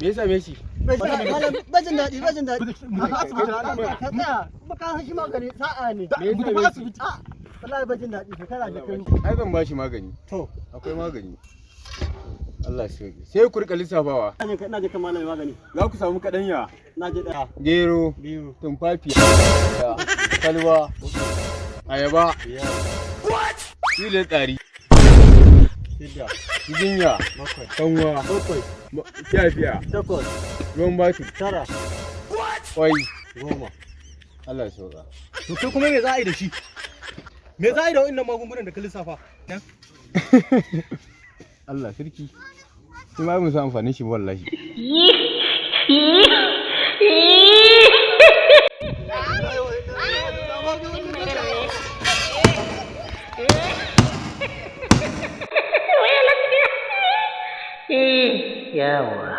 yasa me shi? Bajin daɗi. Ka tsaya, kuma ka san shi magani sa'a ne. Me yasa me shi? Wallahi bajin daɗi ka kana da kai. Ai zan bashi magani. To, Akwai magani. Allah ya sauke. Sai ku rika lissafawa. ina je kan malami magani. Za ku samu kaɗanya, Na je ɗaya. gero, Biyu. tumfafiya, kalwa, ayaba, filin tsari, Shida. giginya, Bakwai. kanwa, Bakwai. fiya-fiya, Takwas. ruwan batir, Tara. kwai. Goma. Allah ya sauka. To kai kuma me za a yi da shi? Me za a yi da wa'innan magungunan da ka lissafa? Allah sarki. Sai ma mu san amfanin shi wallahi. yawa